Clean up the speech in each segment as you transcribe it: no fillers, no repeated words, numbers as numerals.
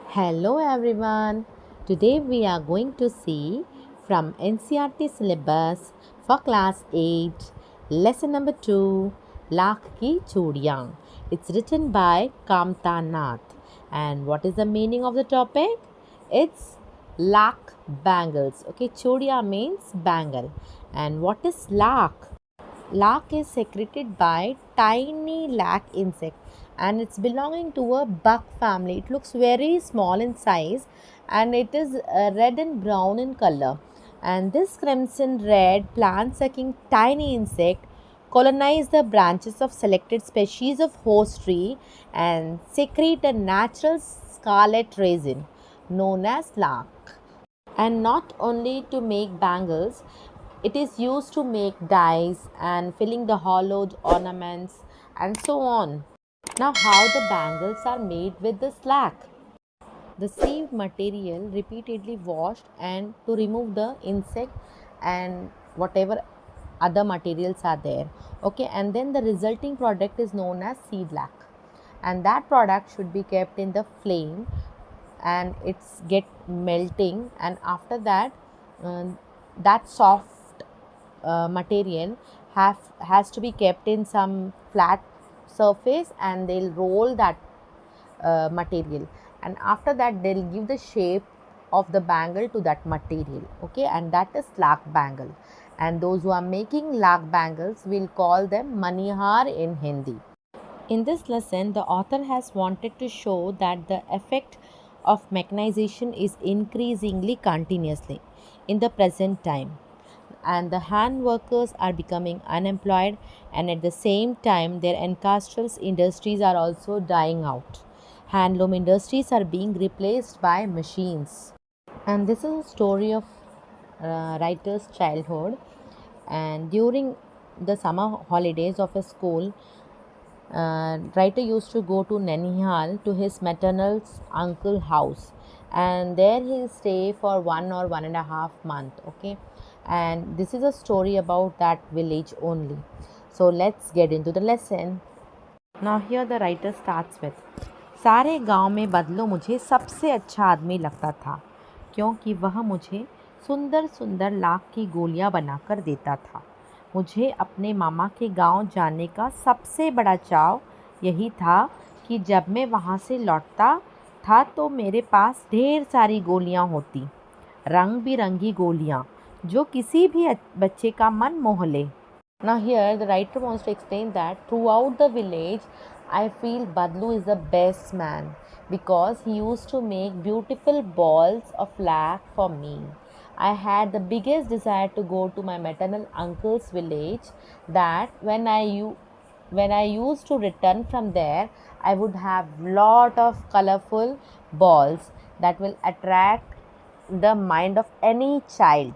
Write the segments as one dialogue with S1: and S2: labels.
S1: Hello everyone. Today we are going to see from NCERT syllabus for class 8, lesson number 2, Lakh Ki Chudiyaan. It's written by Kamta Nath. And what is the meaning of the topic? It's lakh bangles. Okay, Chudiya means bangle. And what is lakh? Lark is secreted by tiny lac insect and it's belonging to a bug family. It looks very small in size and it is red and brown in color. And this crimson red plant sucking tiny insect colonize the branches of selected species of host tree and secrete a natural scarlet resin known as lark. And not only to make bangles, it is used to make dyes and filling the hollowed ornaments and so on. Now, how the bangles are made with the slack? The sieved material repeatedly washed and to remove the insect and whatever other materials are there. Okay, and then the resulting product is known as seed lac, and that product should be kept in the flame and it's get melting, and after that uh, that soft material has to be kept in some flat surface and they'll roll that material, and after that they'll give the shape of the bangle to that material. Okay, and that is lakh bangle, and those who are making lakh bangles will call them manihar in Hindi. In this lesson, the author has wanted to show that the effect of mechanization is increasingly continuously in the present time, and the hand workers are becoming unemployed, and at the same time their ancestral industries are also dying out. Handloom industries are being replaced by machines. And this is a story of writer's childhood, and during the summer holidays of a school, writer used to go to Nanihal to his maternal uncle house, and there he'll stay for 1 or 1.5 month. Okay, and this is a story about that village only. So let's get into the lesson. Now here the writer starts with, सारे गांव में बदलो मुझे सबसे अच्छा आदमी लगता था क्योंकि वह मुझे सुंदर सुंदर लाख की गोलियां बनाकर देता था। मुझे अपने मामा के गांव जाने का सबसे बड़ा चाव यही था कि जब मैं वहां से लौटता था तो मेरे पास ढेर सारी गोलियां होती, रंग बिरंगी गोलियां जो किसी भी बच्चे का मन मोह ले। Now here the writer wants to explain that throughout the village I feel Badlu is the best man because he used to make beautiful balls of lac for me. I had the biggest desire to go to my maternal uncle's village, that when I used to return from there I would have lot of colorful balls that will attract the mind of any child.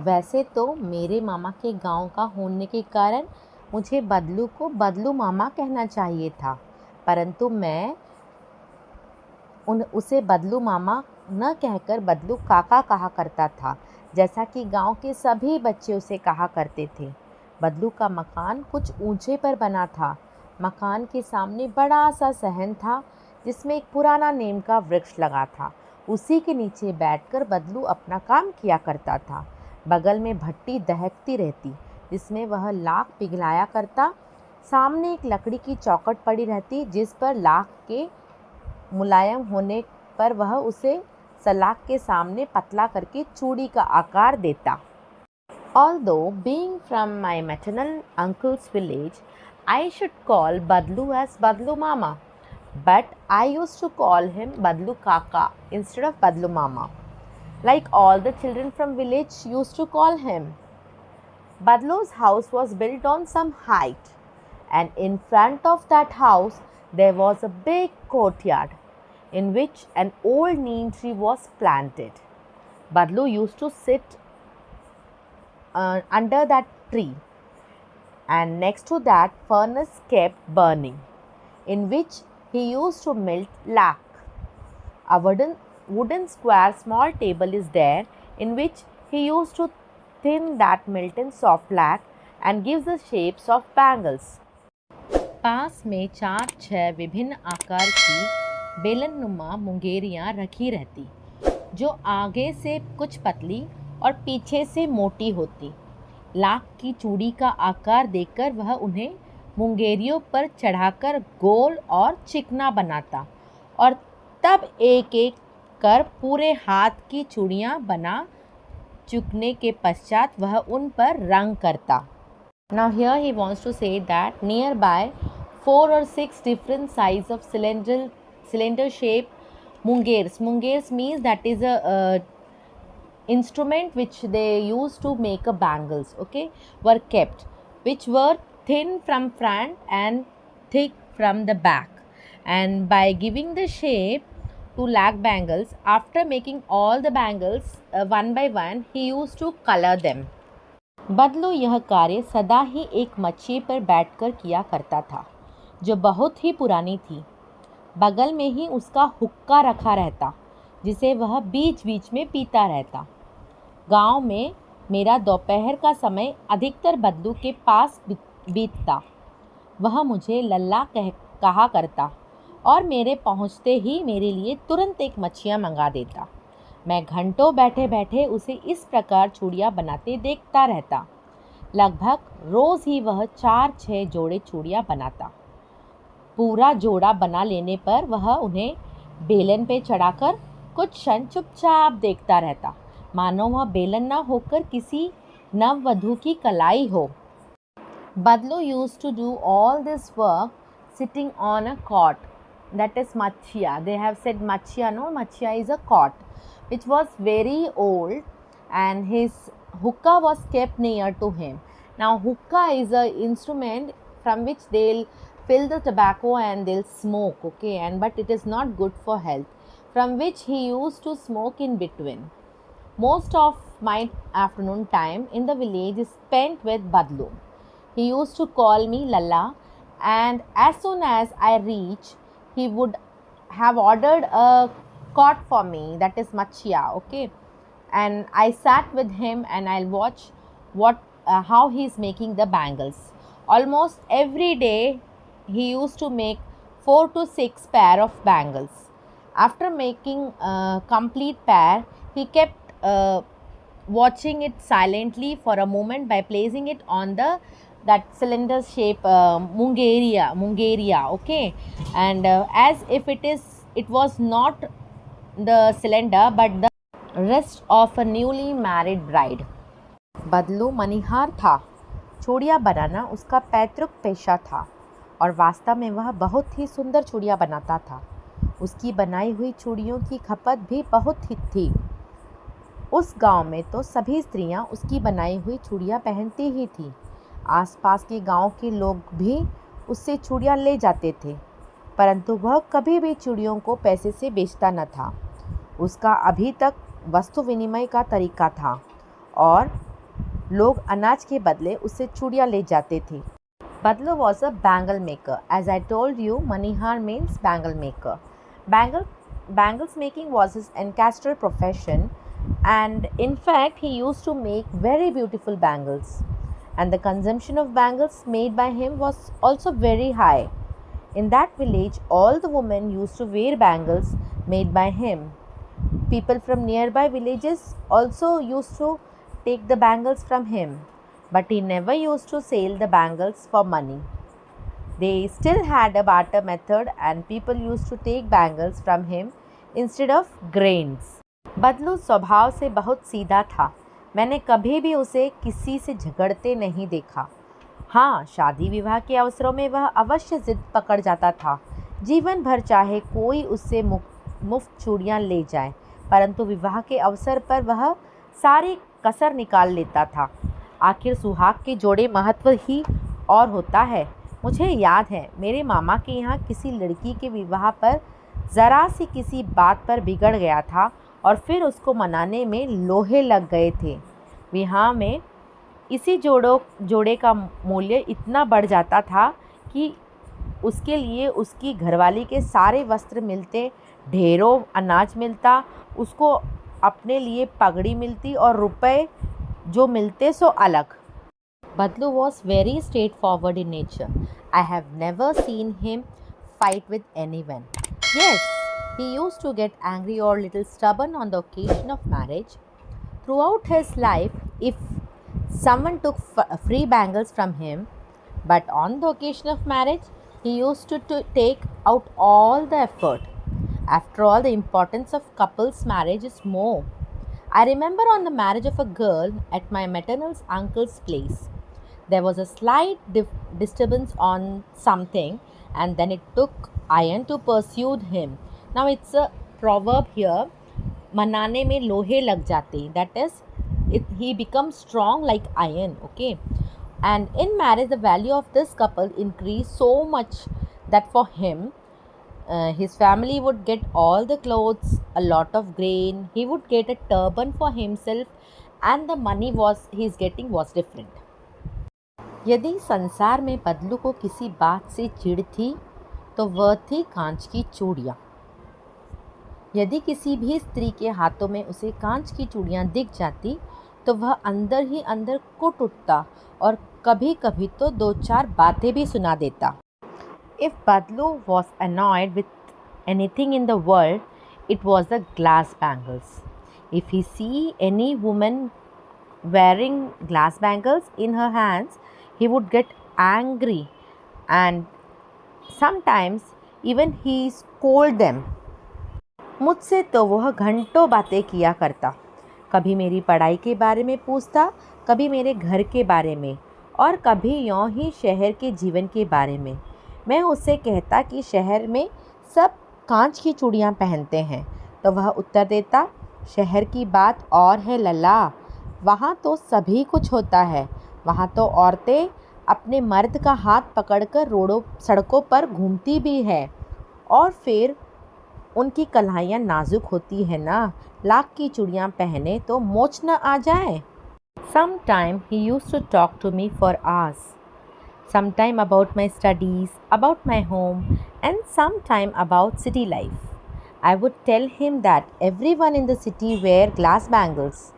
S1: वैसे तो मेरे मामा के गांव का होने के कारण मुझे बदलू को बदलू मामा कहना चाहिए था, परंतु मैं उसे बदलू मामा न कहकर बदलू काका कहा करता था, जैसा कि गांव के सभी बच्चे उसे कहा करते थे। बदलू का मकान कुछ ऊंचे पर बना था। मकान के सामने बड़ा सा सहन था जिसमें एक पुराना नीम का वृक्ष लगा था। उसी के नीचे बैठकर बदलू अपना काम किया करता था। बगल में भट्टी दहकती रहती जिसमें वह लाख पिघलाया करता। सामने एक लकड़ी की चौखट पड़ी रहती जिस पर लाख के मुलायम होने पर वह उसे सलाख के सामने पतला करके चूड़ी का आकार देता। Although being from my maternal uncle's village, I should call Badlu as Badlu Mama, but I used to call him Badlu Kaka instead of Badlu Mama, like all the children from village used to call him. Badlu's house was built on some height, and in front of that house there was a big courtyard in which an old neem tree was planted. Badlu used to sit under that tree, and next to that furnace kept burning, in which he used to melt lac. A wooden square small table is there in which he used to thin that molten soft lac and gives the shapes of bangles. पास में 4-6 विभिन्न आकार की बेलननुमा मुंगेरियाँ रखी रहती, जो आगे से कुछ पतली और पीछे से मोटी होती। लाख की चूड़ी का आकार देखकर वह उन्हें मुंगेरियों पर चढ़ाकर गोल और चिकना बनाता और तब एक एक कर पूरे हाथ की चूड़ियाँ बना चुकने के पश्चात वह उन पर रंग करता। Now here he wants to say that nearby 4 or 6 different size of cylinder shape mungeres. Mungeres means that is a instrument which they use to make a bangles, okay, were kept, which were thin from front and thick from the back. And by giving the shape to lakh bangles, after making all the bangles one by one, he used to color them. बदलू यह कार्य सदा ही एक मच्छी पर बैठकर किया करता था, जो बहुत ही पुरानी थी। बगल में ही उसका हुक्का रखा रहता, जिसे वह बीच बीच में पीता रहता। गांव में मेरा दोपहर का समय अधिकतर बदलू के पास बीतता। वह मुझे लल्ला कहा करता और मेरे पहुंचते ही मेरे लिए तुरंत एक मच्छियाँ मंगा देता। मैं घंटों बैठे बैठे उसे इस प्रकार चूड़ियाँ बनाते देखता रहता। लगभग रोज़ ही वह 4-6 जोड़े चूड़ियाँ बनाता। पूरा जोड़ा बना लेने पर वह उन्हें बेलन पे चढ़ाकर कुछ क्षण चुपचाप देखता रहता, मानो वह बेलन न होकर किसी नववधू की कलाई हो। बदलू used to do all this work sitting on a cot, that is machia. They have said machia, no? Machia is a cot which was very old and his hookah was kept near to him. Now hookah is a instrument from which they'll fill the tobacco and they'll smoke, okay, and but it is not good for health, from which he used to smoke in between. Most of my afternoon time in the village is spent with Badlu. He used to call me Lalla, and as soon as I reach, he would have ordered a cot for me, that is machia, okay, and I sat with him and I'll watch how he is making the bangles. Almost every day he used to make 4 to 6 pair of bangles. After making a complete pair, he kept watching it silently for a moment by placing it on that cylinder shape mungeria, okay, and as if it was not the cylinder but the wrist of a newly married bride. बदलू मनिहार था। चूड़ियाँ बनाना उसका पैतृक पेशा था और वास्तव में वह बहुत ही सुंदर चूड़ियाँ बनाता था। उसकी बनाई हुई चूड़ियों की खपत भी बहुत ही थी। उस गांव में तो सभी स्त्रियां उसकी बनाई हुई चूड़ियाँ पहनती ही थी। आसपास के गांव के लोग भी उससे चूड़ियाँ ले जाते थे, परंतु वह कभी भी चूड़ियों को पैसे से बेचता न था। उसका अभी तक वस्तु विनिमय का तरीका था और लोग अनाज के बदले उससे चूड़ियाँ ले जाते थे। Badlu was a bangle maker. As I told you, Manihar means bangle maker. Bangles making was his ancestral profession, and in fact he used to make very beautiful bangles, and the consumption of bangles made by him was also very high. In that village, all the women used to wear bangles made by him. People from nearby villages also used to take the bangles from him, but he never used to sell the bangles for money. They still had a barter method and people used to take bangles from him instead of grains. बदलू स्वभाव से बहुत सीधा था। मैंने कभी भी उसे किसी से झगड़ते नहीं देखा। हाँ, शादी विवाह के अवसरों में वह अवश्य जिद पकड़ जाता था। जीवन भर चाहे कोई उससे मुफ्त चूड़ियाँ ले जाए, परंतु विवाह के अवसर पर वह सारी कसर निकाल लेता था। आखिर सुहाग के जोड़े महत्व ही और होता है। मुझे याद है मेरे मामा के यहाँ किसी लड़की के विवाह पर ज़रा सी किसी बात पर बिगड़ गया था और फिर उसको मनाने में लोहे लग गए थे। विवाह में इसी जोड़े का मूल्य इतना बढ़ जाता था कि उसके लिए उसकी घरवाली के सारे वस्त्र मिलते, ढेरों अनाज मिलता, उसको अपने लिए पगड़ी मिलती और रुपए जो मिलते सो अलग। Badlu was very straightforward in nature. I have never seen him fight with anyone. Yes, he used to get angry or little stubborn on the occasion of marriage. Throughout his life, if someone took free bangles from him, but on the occasion of marriage, he used to take out all the effort. After all, the importance of couples' marriage is more. I remember on the marriage of a girl at my maternal uncle's place. There was a slight disturbance on something, and then it took iron to pursue him. Now it's a proverb here, manane में लोहे लग जाते, that is he becomes strong like iron. Okay, and in marriage the value of this couple increased so much that for him his family would get all the clothes, a lot of grain, he would get a turban for himself, and the money was he's getting was different. यदि संसार में बदलू को किसी बात से चिढ़ थी तो वह थी कांच की चूड़ियाँ। यदि किसी भी स्त्री के हाथों में उसे कांच की चूड़ियाँ दिख जाती तो वह अंदर ही अंदर कुट उठता और कभी कभी तो दो चार बातें भी सुना देता। If Badlu was annoyed with anything in the world, it was the glass bangles. If he see any woman wearing glass bangles in her hands, he would get angry and sometimes even he scold them. मुझसे तो वह घंटों बातें किया करता। कभी मेरी पढ़ाई के बारे में पूछता, कभी मेरे घर के बारे में और कभी यूँ ही शहर के जीवन के बारे में। मैं उससे कहता कि शहर में सब कांच की चूड़ियाँ पहनते हैं तो वह उत्तर देता, शहर की बात और है लला, वहाँ तो सभी कुछ होता है। वहाँ तो औरतें अपने मर्द का हाथ पकड़कर रोडों सड़कों पर घूमती भी है और फिर उनकी कलाइयाँ नाजुक होती है ना, लाख की चूड़ियाँ पहने तो मोच न आ जाए। Sometime he used to talk to me for hours. Sometime about my studies, about my home, and sometime about city life. I would tell him that everyone in the city wear glass bangles.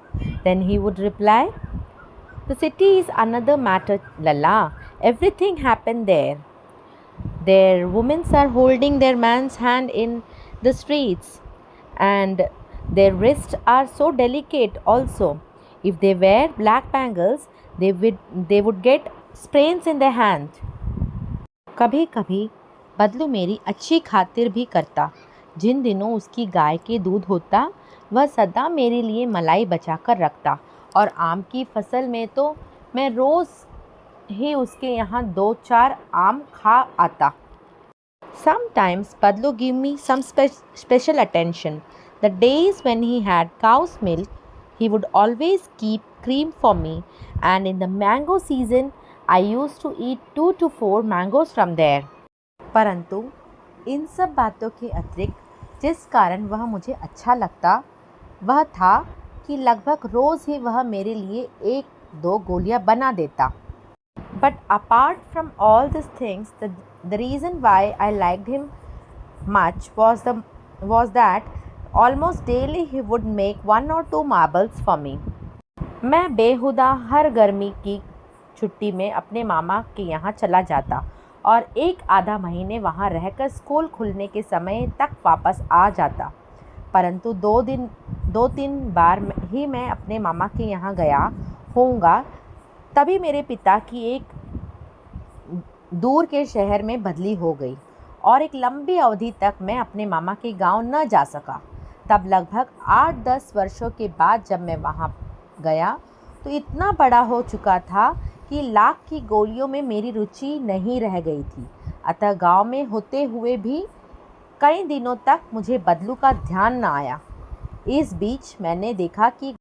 S1: Then he would reply, the city is another matter, Lala. Everything happened there. Their women are holding their man's hand in the streets, and their wrists are so delicate also. If they wear black bangles, they would get sprains in their hand. कभी कभी बदलू मेरी अच्छी खातिर भी करता। जिन दिनों उसकी गाय के दूध होता वह सदा मेरे लिए मलाई बचा कर रखता और आम की फसल में तो मैं रोज़ ही उसके यहाँ 2-4 आम खा आता। Sometimes Badlu gave me some special attention. The days when he had cow's milk, he would always keep cream for me, and in the mango season, I used to eat 2 to 4 mangoes from there. परंतु इन सब बातों के अतिरिक्त जिस कारण वह मुझे अच्छा लगता वह था कि लगभग रोज़ ही वह मेरे लिए 1-2 गोलियां बना देता। But apart from all these things, the reason why I liked him much was that almost daily he would make 1 or 2 marbles for me. मैं बेहुदा हर गर्मी की छुट्टी में अपने मामा के यहाँ चला जाता और 1-आधा महीने वहाँ रहकर स्कूल खुलने के समय तक वापस आ जाता। परंतु 2-3 बार ही मैं अपने मामा के यहाँ गया होऊंगा तभी मेरे पिता की एक दूर के शहर में बदली हो गई और एक लंबी अवधि तक मैं अपने मामा के गांव न जा सका। तब लगभग 8-10 वर्षों के बाद जब मैं वहां गया तो इतना बड़ा हो चुका था कि लाख की गोलियों में मेरी रुचि नहीं रह गई थी। अतः गांव में होते हुए भी कई दिनों तक मुझे बदलू का ध्यान न आया। इस बीच मैंने देखा कि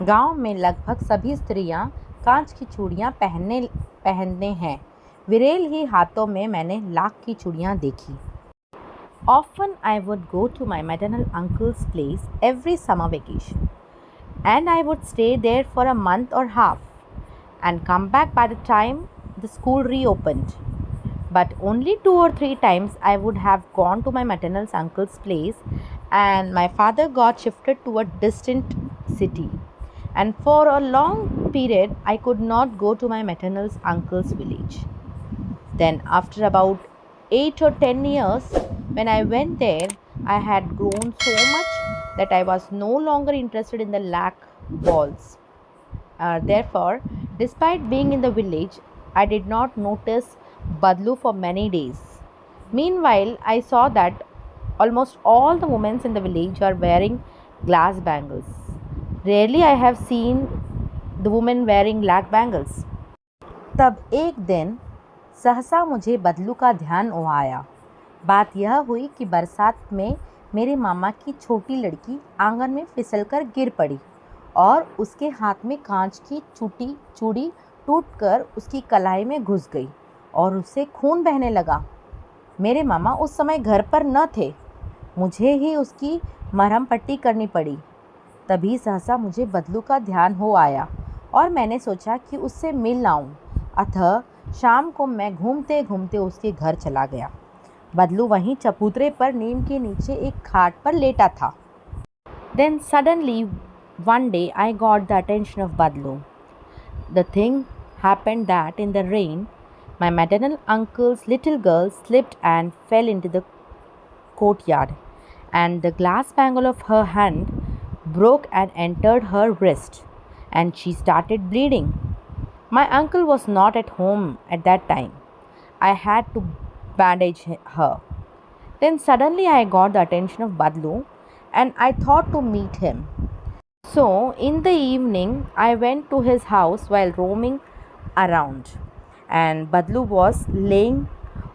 S1: गांव में लगभग सभी स्त्रियां कांच की चूड़ियाँ पहनने हैं। विरेल ही हाथों में मैंने लाख की चूड़ियाँ देखी। Often I would go to my maternal uncle's place every summer vacation, and I would stay there for a month or half, and come back by the time the school reopened. But only 2 or 3 times I would have gone to my maternal uncle's place, and my father got shifted to a distant city. and for a long period I could not go to my maternal uncle's village. Then, after about 8 or 10 years, when I went there, I had grown so much that I was no longer interested in the lac balls. Therefore, despite being in the village, I did not notice Badlu for many days. Meanwhile, I saw that almost all the women in the village are wearing glass bangles. Rarely I have seen the women wearing lac bangles. तब एक दिन सहसा मुझे बदलू का ध्यान Ohio. बात यह हुई कि बरसात में मेरे मामा की छोटी लड़की आंगन में फिसलकर गिर पड़ी और उसके हाथ में कांच की चूड़ी टूटकर उसकी कलाई में घुस गई और उससे खून बहने लगा। मेरे मामा उस समय घर पर न थे। मुझे ही उसकी मरहम पट्टी करनी पड़ी। तभी सहसा मुझे बदलू का ध्यान हो आया और मैंने सोचा कि उससे मिल आऊं। अतः शाम को मैं घूमते घूमते उसके घर चला गया। बदलू वहीं चबूतरे पर नीम के नीचे एक खाट पर लेटा था। Then suddenly one day I got the attention of Badlu. The thing happened that in the rain, my maternal uncle's little girl slipped and fell into the courtyard, and the glass bangle of her hand broke and entered her wrist, and she started bleeding. My uncle was not at home at that time. I had to bandage her. Then suddenly I got the attention of Badlu and I thought to meet him. So in the evening I went to his house while roaming around, and Badlu was laying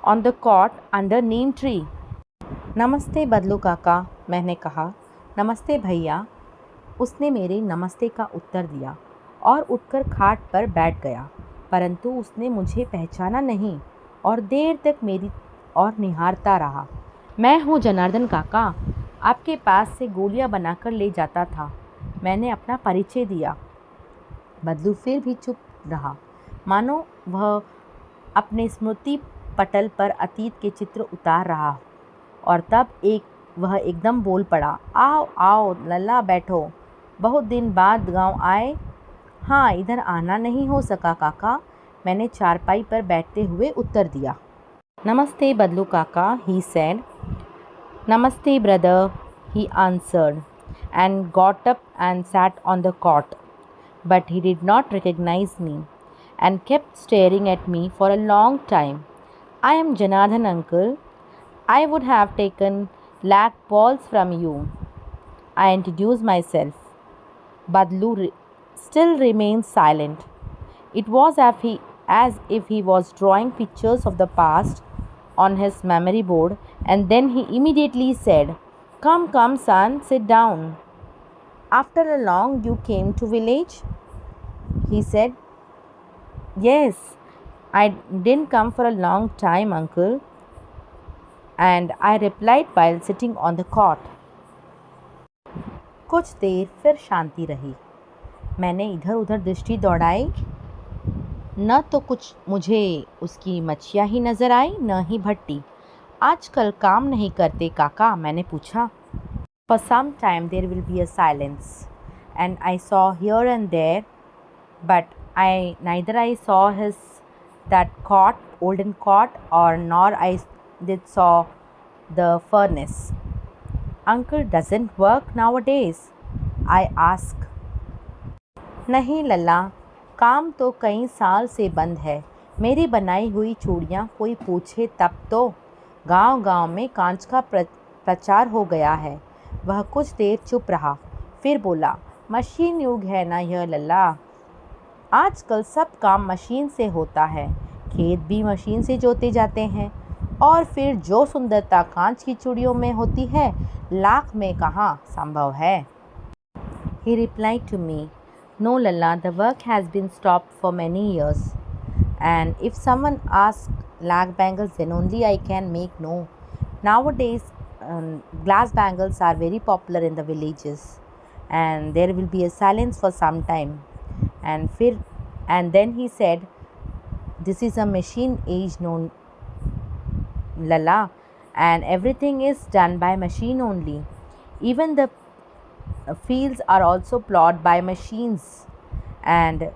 S1: on the cot under neem tree. नमस्ते बदलू काका, मैंने कहा। नमस्ते भैया। उसने मेरे नमस्ते का उत्तर दिया और उठकर खाट पर बैठ गया, परंतु उसने मुझे पहचाना नहीं और देर तक मेरी ओर निहारता रहा। मैं हूँ जनार्दन काका, आपके पास से गोलियाँ बनाकर ले जाता था। मैंने अपना परिचय दिया। बदलू फिर भी चुप रहा, मानो वह अपने स्मृति पटल पर अतीत के चित्र उतार रहा। और तब वह एकदम बोल पड़ा, आओ आओ लल्ला, बैठो। बहुत दिन बाद गांव आए? हाँ, इधर आना नहीं हो सका काका, मैंने चारपाई पर बैठते हुए उत्तर दिया। नमस्ते बदलू काका, he said. Namaste brother, he answered, and got up and sat on the cot. But he did not recognize me and kept staring at me for a long time. I am Janardhan uncle. I would have taken lac balls from you. I introduced myself. Badlu still remained silent. It was as if he was drawing pictures of the past on his memory board, and then he immediately said, Come, come, son, sit down. After a long you came to village? He said. Yes, I didn't come for a long time, uncle. And I replied while sitting on the cot. कुछ देर फिर शांति रही। मैंने इधर उधर दृष्टि दौड़ाई, न तो कुछ मुझे उसकी मच्छियाँ ही नज़र आई, न ही भट्टी। आजकल काम नहीं करते काका, मैंने पूछा। For some time there will be a silence, and I saw here and there, but neither I saw that cot, olden cot, or nor I did saw the furnace. Uncle doesn't work nowadays? I ask. नहीं लल्ला, काम तो कई साल से बंद है। मेरी बनाई हुई चूड़ियाँ कोई पूछे तब तो। गांव-गांव में कांच का प्रचार हो गया है। वह कुछ देर चुप रहा, फिर बोला, मशीन युग है ना यह लल्ला। आजकल सब काम मशीन से होता है। खेत भी मशीन से जोते जाते हैं, और फिर जो सुंदरता कांच की चूड़ियों में होती है, लाख में कहाँ संभव है। He replied to me, No Lalla, the work has been stopped for many years, and if someone asks lac bangles, then only I can make no. Nowadays glass bangles are very popular in the villages, and there will be a silence for some time, and then he said, this is a machine age, no Lalla, and everything is done by machine only. Even the fields are also plowed by machines, and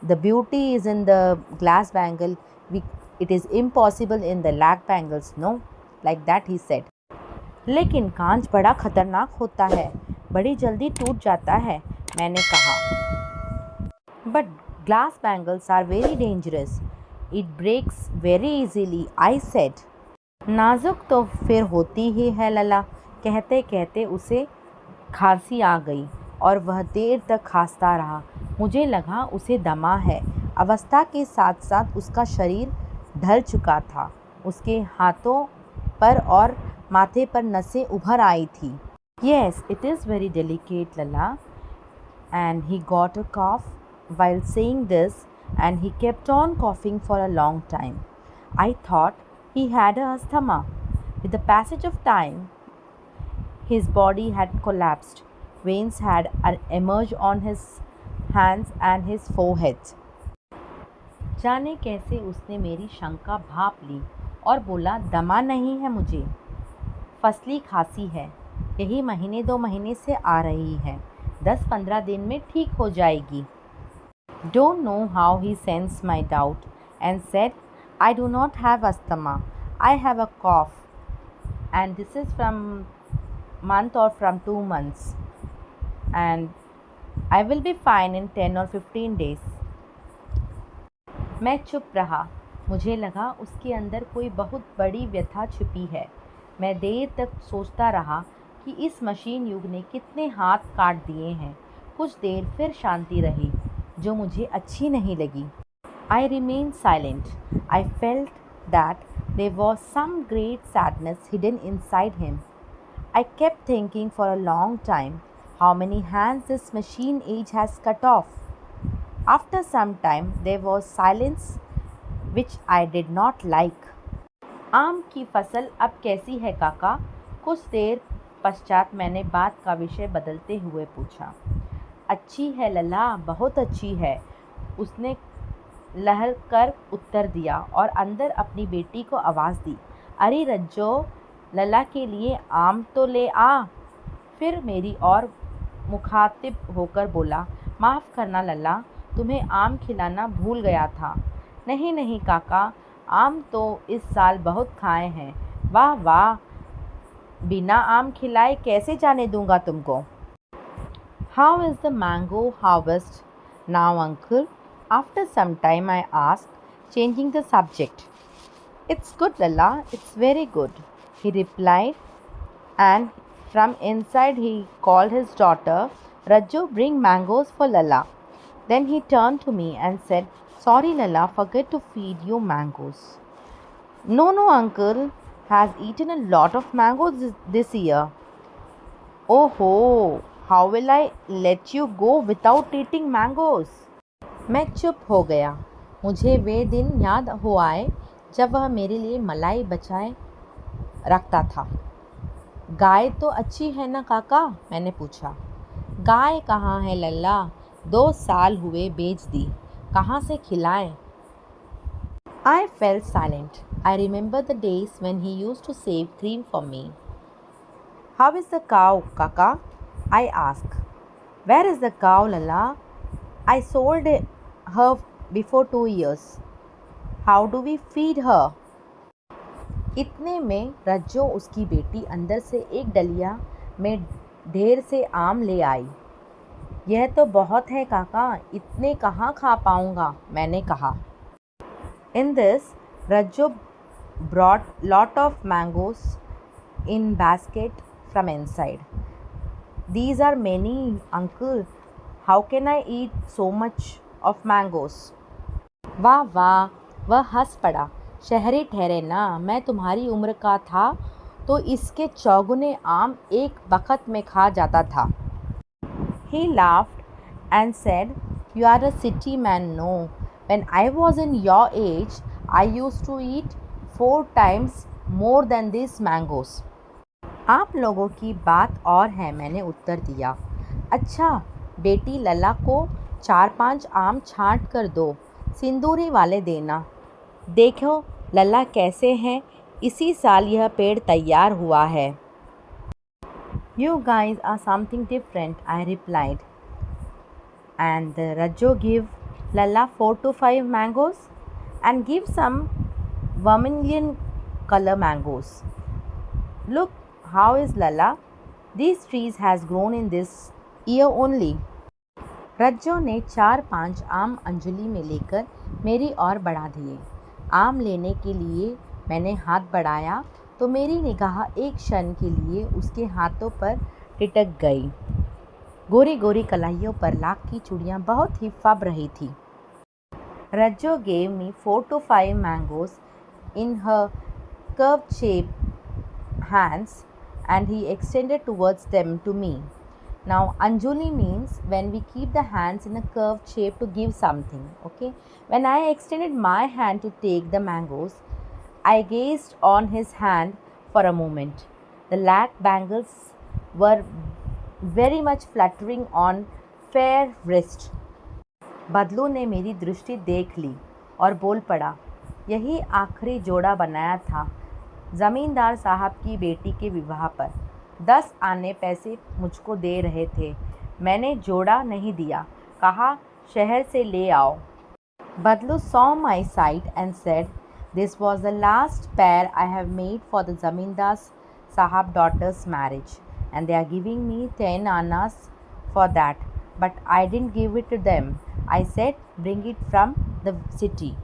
S1: the beauty is in the glass bangle. It is impossible in the lac bangles, no? Like that he said. लेकिन कांच बड़ा खतरनाक होता है, बड़ी जल्दी टूट जाता है, मैंने कहा। But glass bangles are very dangerous, it breaks very easily, I said. नाजुक तो फिर होती ही है लला। कहते कहते उसे खांसी आ गई और वह देर तक खांसता रहा। मुझे लगा उसे दमा है। अवस्था के साथ साथ उसका शरीर ढल चुका था। उसके हाथों पर और माथे पर नसें उभर आई थी। Yes, it is very delicate, Lala. And he got a cough while saying this, and he kept on coughing for a long time. I thought he had a asthma. With the passage of time, his body had collapsed. Veins had emerged on his hands and his forehead. जाने कैसे उसने मेरी शंका भाप ली और बोला, दमा नहीं है मुझे, फसली खांसी है, यही महीने 2 महीने से आ रही है, 10-15 दिन में ठीक हो जाएगी। Don't know how he sensed my doubt and said, I do not have asthma, I have a cough, and this is from month or from 2 months, and I will be fine in 10 or 15 days. मैं चुप रहा। मुझे लगा उसके अंदर कोई बहुत बड़ी व्यथा छिपी है। मैं देर तक सोचता रहा कि इस मशीन युग ने कितने हाथ काट दिए हैं। कुछ देर फिर शांति रही, जो मुझे अच्छी नहीं लगी। I remained silent. I felt that there was some great sadness hidden inside him. I kept thinking for a long time how many hands this machine age has cut off. After some time there was silence which I did not like. आम की फसल अब कैसी है काका? कुछ देर पश्चात मैंने बात का विषय बदलते हुए पूछा। अच्छी है लला, बहुत अच्छी है, उसने लहर कर उत्तर दिया और अंदर अपनी बेटी को आवाज़ दी। अरे रज्जो, लला के लिए आम तो ले आ। फिर मेरी और मुखातिब होकर बोला, माफ़ करना लला, तुम्हें आम खिलाना भूल गया था। नहीं नहीं काका, आम तो इस साल बहुत खाए हैं। वाह वाह, बिना आम खिलाए कैसे जाने दूंगा तुमको। How is the mango harvest now, uncle? After some time I asked, changing the subject. It's good, Lala, it's very good, he replied, and from inside he called his daughter, Rajju, bring mangoes for Lala. Then he turned to me and said, sorry Lala, forget to feed you mangoes. No, no, uncle has eaten a lot of mangoes this year. Oh ho, how will I let you go without eating mangoes? मैं चुप हो गया। मुझे वे दिन याद हो आए जब वह मेरे लिए मलाई बचाए रखता था। गाय तो अच्छी है ना काका? मैंने पूछा। गाय कहाँ है लल्ला, 2 साल हुए बेच दी, कहाँ से खिलाएं? I felt silent. I remember the days when he used to save cream for me. How is the cow, Kaka? I asked. Where is the cow, Lala? I sold her before 2 years. How do we feed her? इतने में रज्जो, उसकी बेटी, अंदर से एक डलिया में ढेर से आम ले आई। यह तो बहुत है काका, इतने कहाँ खा पाऊँगा, मैंने कहा। In this, Rajju brought lot of mangoes in basket from inside. These are many, uncle. How can I eat so much of mangoes? वाह वाह, वह हंस पड़ा। शहरी ठहरे ना, मैं तुम्हारी उम्र का था तो इसके चौगुने आम एक बखत में खा जाता था। He laughed and said, you are a city man, no. When I was in your age, I used to eat 4 times more than these mangoes. आप लोगों की बात और है, मैंने उत्तर दिया। अच्छा, बेटी लला को 4-5 आम छांट कर दो, सिंदूरी वाले देना। देखो लला कैसे हैं, इसी साल यह पेड़ तैयार हुआ है। You guys are something different, I replied. And the Rajo give Lala 4 to 5 mangoes and give some vermilion color mangoes. Look, how is Lala? These trees has grown in this year only. रज्जो ने 4-5 आम अंजलि में लेकर मेरी ओर बढ़ा दिए। आम लेने के लिए मैंने हाथ बढ़ाया तो मेरी निगाह एक क्षण के लिए उसके हाथों पर टिटक गई। गोरी गोरी कलाइयों पर लाख की चूड़ियाँ बहुत ही फब रही थी। रज्जो gave me 4 to 5 mangoes in her curved shaped hands and he extended towards them to me. Now Anjuli means when we keep the hands in a curved shape to give something. Okay. When I extended my hand to take the mangoes, I gazed on his hand for a moment. The lac bangles were very much fluttering on fair wrist. बदलू ने मेरी दृष्टि देख ली और बोल पड़ा, यही आखिरी जोड़ा बनाया था ज़मींदार साहब की बेटी के विवाह पर। 10 आने पैसे मुझको दे रहे थे। मैंने जोड़ा नहीं दिया, कहा शहर से ले आओ। बदलू saw my sight and said, this was the last pair I have made for the Zamindar Sahab daughter's marriage and they are giving me 10 annas for that. But I didn't give it to them. I said, bring it from the city.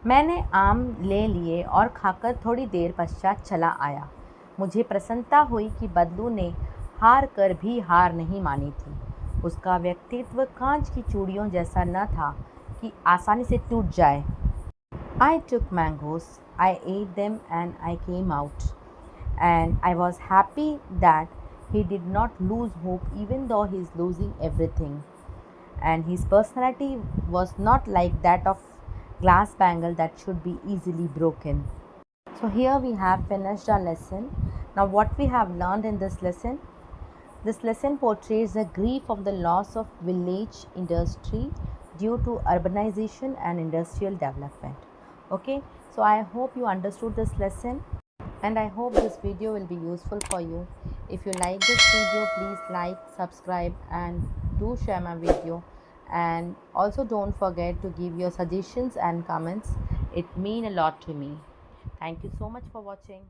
S1: मैंने आम ले लिए और खाकर थोड़ी देर पश्चात चला आया। मुझे प्रसन्नता हुई कि बदलू ने हार कर भी हार नहीं मानी थी। उसका व्यक्तित्व कांच की चूड़ियों जैसा न था कि आसानी से टूट जाए। I took mangoes, I ate them and I came out. And I was happy that he did not lose hope even though he is losing everything. And his personality was not like that of glass bangle that should be easily broken. So here we have finished our lesson. Now what we have learned in this lesson? This lesson portrays the grief of the loss of village industry due to urbanization and industrial development. Okay, so I hope you understood this lesson and I hope this video will be useful for you. If you like this video, please like, subscribe and do share my video, and also don't forget to give your suggestions and comments. It mean a lot to me. Thank you so much for watching.